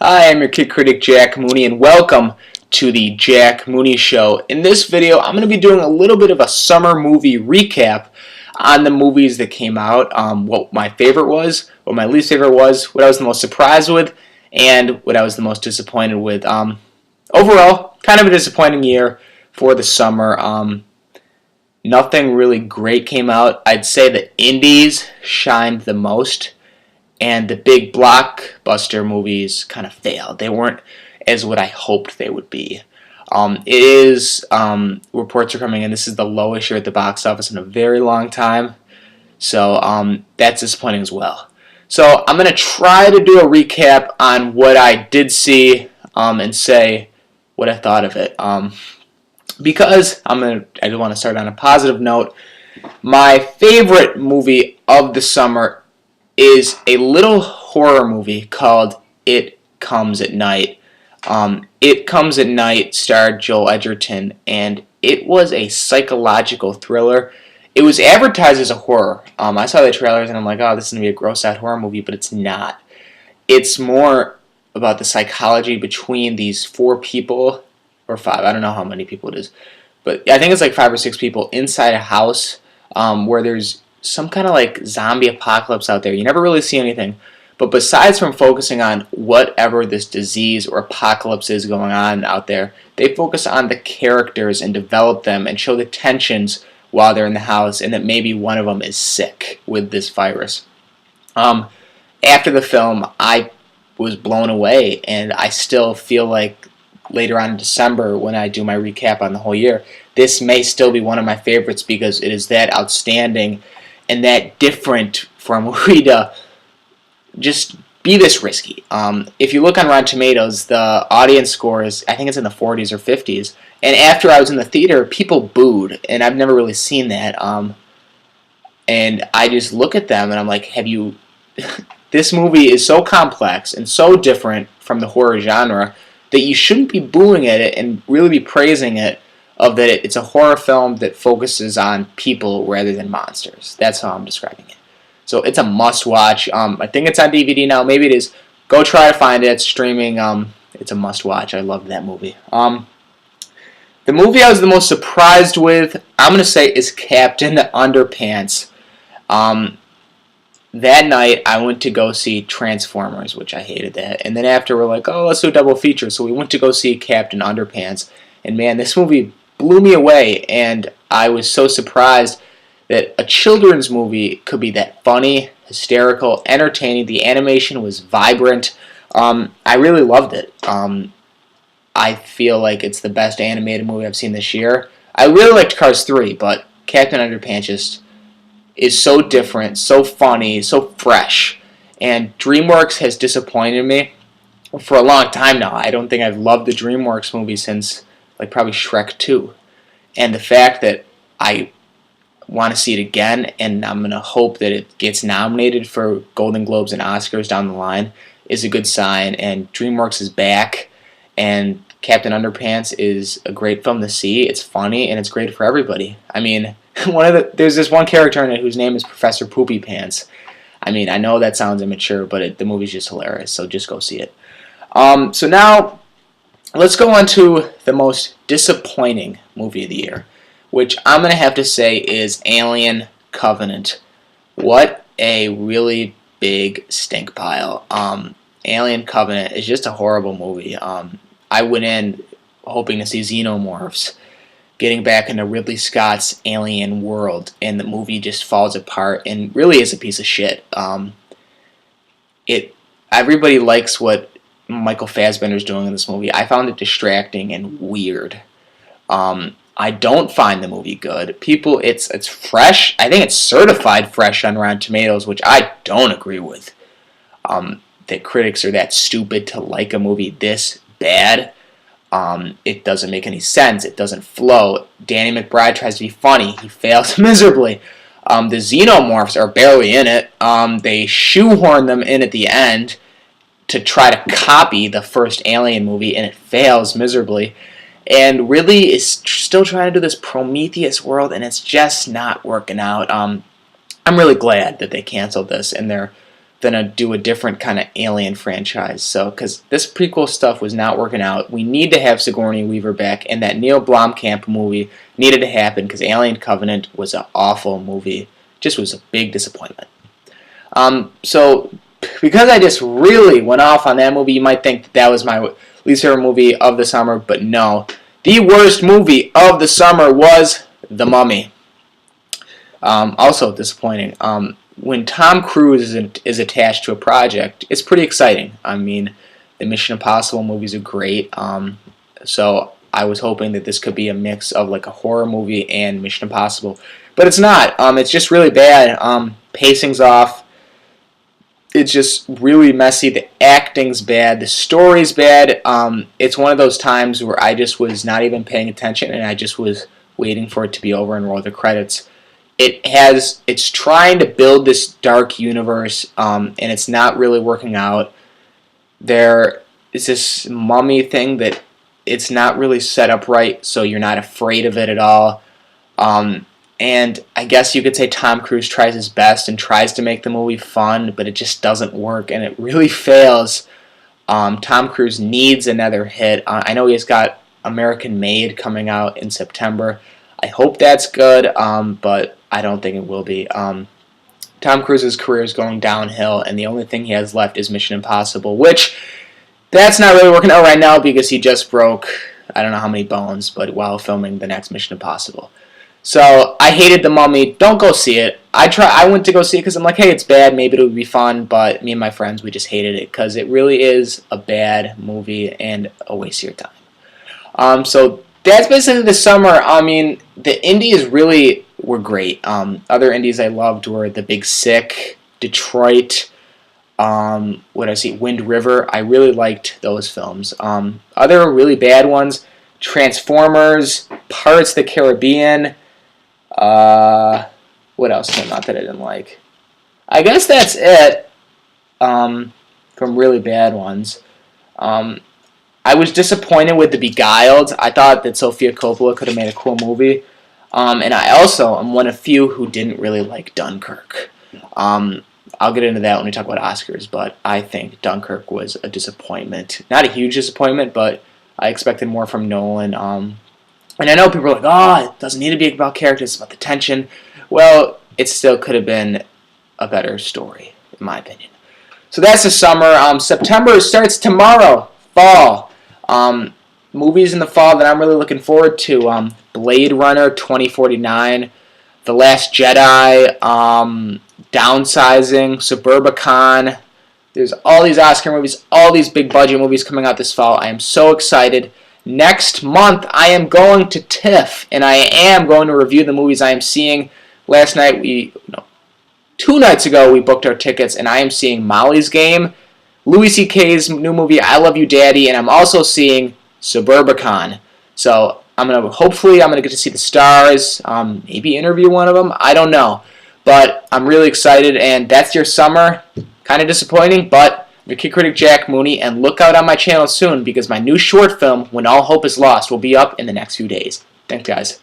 Hi, I'm your kid critic Jack Mooney, and welcome to the Jack Mooney Show. In this video, I'm going to be doing a little bit of a summer movie recap on the movies that came out, what my favorite was, what my least favorite was, what I was the most surprised with, and what I was the most disappointed with. Overall, kind of a disappointing year for the summer. Nothing really great came out. I'd say the indies shined the most, and the big blockbuster movies kind of failed. They weren't as what I hoped they would be. Reports are coming in, this is the lowest year at the box office in a very long time, so that's disappointing as well. So I'm going to try to do a recap on what I did see and say what I thought of it. Because I do want to start on a positive note. My favorite movie of the summer is a little horror movie called It Comes at Night. It Comes at Night starred Joel Edgerton, and it was a psychological thriller. It was advertised as a horror. I saw the trailers and I'm like, oh, this is going to be a gross-out horror movie, but it's not. It's more about the psychology between these four people, or five, I don't know how many people it is, but I think it's like 5 or 6 people inside a house where there's some kind of like zombie apocalypse out there. You never really see anything. But besides from focusing on whatever this disease or apocalypse is going on out there, they focus on the characters and develop them and show the tensions while they're in the house and that maybe one of them is sick with this virus. After the film, I was blown away, and I still feel like later on in December when I do my recap on the whole year, this may still be one of my favorites because it is that outstanding and that different for a movie to just be this risky. If you look on Rotten Tomatoes, the audience score is, I think it's in the 40s or 50s, and after I was in the theater, people booed, and I've never really seen that. And I just look at them and I'm like, have you... This movie is so complex and so different from the horror genre that you shouldn't be booing at it and really be praising it, of that it's a horror film that focuses on people rather than monsters. That's how I'm describing it. So it's a must-watch. I think it's on DVD now. Maybe it is. Go try to find it. It's streaming. It's a must-watch. I loved that movie. The movie I was the most surprised with, I'm going to say, is Captain Underpants. That night, I went to go see Transformers, which I hated that. And then after, we're like, oh, let's do a double feature. So we went to go see Captain Underpants. And man, this movie blew me away. And I was so surprised that a children's movie could be that funny, hysterical, entertaining. The animation was vibrant. I really loved it. I feel like it's the best animated movie I've seen this year. I really liked Cars 3, but Captain Underpants just is so different, so funny, so fresh. And DreamWorks has disappointed me for a long time now. I don't think I've loved the DreamWorks movie since like probably Shrek 2. And the fact that I want to see it again, and I'm going to hope that it gets nominated for Golden Globes and Oscars down the line, is a good sign. And DreamWorks is back, and Captain Underpants is a great film to see. It's funny, and it's great for everybody. I mean, there's this one character in it whose name is Professor Poopy Pants. I mean, I know that sounds immature, but the movie's just hilarious, so just go see it. So now, let's go on to the most disappointing movie of the year, which I'm going to have to say is Alien Covenant. What a really big stink pile. Alien Covenant is just a horrible movie. I went in hoping to see xenomorphs, getting back into Ridley Scott's Alien world, and the movie just falls apart and really is a piece of shit. Everybody likes what Michael Fassbender's doing in this movie. I found it distracting and weird. I don't find the movie good. It's fresh. I think it's certified fresh on Rotten Tomatoes, which I don't agree with. That critics are that stupid to like a movie this bad. It doesn't make any sense. It doesn't flow. Danny McBride tries to be funny. He fails miserably. The xenomorphs are barely in it. They shoehorn them in at the end to try to copy the first Alien movie, and it fails miserably. And Ridley is still trying to do this Prometheus world, and it's just not working out. I'm really glad that they canceled this, and they're gonna do a different kind of Alien franchise. So, because this prequel stuff was not working out, we need to have Sigourney Weaver back, and that Neil Blomkamp movie needed to happen because Alien Covenant was an awful movie. Just was a big disappointment. So, because I just really went off on that movie, you might think that was my least favorite movie of the summer, but no. The worst movie of the summer was The Mummy. Also disappointing. When Tom Cruise is attached to a project, it's pretty exciting. I mean, the Mission Impossible movies are great. So I was hoping that this could be a mix of like a horror movie and Mission Impossible, but it's not. It's just really bad. Pacing's off. It's just really messy. The acting's bad. The story's bad. It's one of those times where I just was not even paying attention, and I just was waiting for it to be over and roll the credits. It's trying to build this dark universe, and it's not really working out. There is this mummy thing that it's not really set up right, so you're not afraid of it at all. And I guess you could say Tom Cruise tries his best and tries to make the movie fun, but it just doesn't work, and it really fails. Tom Cruise needs another hit. I know he's got American Made coming out in September. I hope that's good, but I don't think it will be. Tom Cruise's career is going downhill, and the only thing he has left is Mission Impossible, which that's not really working out right now because he just broke I don't know how many bones, but while filming the next Mission Impossible. So I hated The Mummy. Don't go see it. I went to go see it because I'm like, hey, it's bad. Maybe it'll be fun. But me and my friends, we just hated it because it really is a bad movie and a waste of your time. So that's basically the summer. I mean, the indies really were great. Other indies I loved were The Big Sick, Detroit, what did I see? Wind River. I really liked those films. Other really bad ones, Transformers, Pirates of the Caribbean. What else came out that I didn't like? I guess that's it from really bad ones. I was disappointed with The Beguiled. I thought that Sofia Coppola could have made a cool movie. And I also am one of few who didn't really like Dunkirk. I'll get into that when we talk about Oscars, but I think Dunkirk was a disappointment. Not a huge disappointment, but I expected more from Nolan. And I know people are like, oh, it doesn't need to be about characters, it's about the tension. Well, it still could have been a better story, in my opinion. So that's the summer. September starts tomorrow, fall. Movies in the fall that I'm really looking forward to. Blade Runner 2049, The Last Jedi, Downsizing, Suburbicon. There's all these Oscar movies, all these big budget movies coming out this fall. I am so excited. Next month, I am going to TIFF, and I am going to review the movies I am seeing. Last night, 2 nights ago, we booked our tickets, and I am seeing Molly's Game, Louis C.K.'s new movie, I Love You, Daddy, and I'm also seeing Suburbicon. So hopefully I'm gonna get to see the stars, maybe interview one of them. I don't know, but I'm really excited, and that's your summer. Kind of disappointing, but the Kid Critic Jack Mooney, and look out on my channel soon because my new short film, When All Hope Is Lost, will be up in the next few days. Thanks, guys.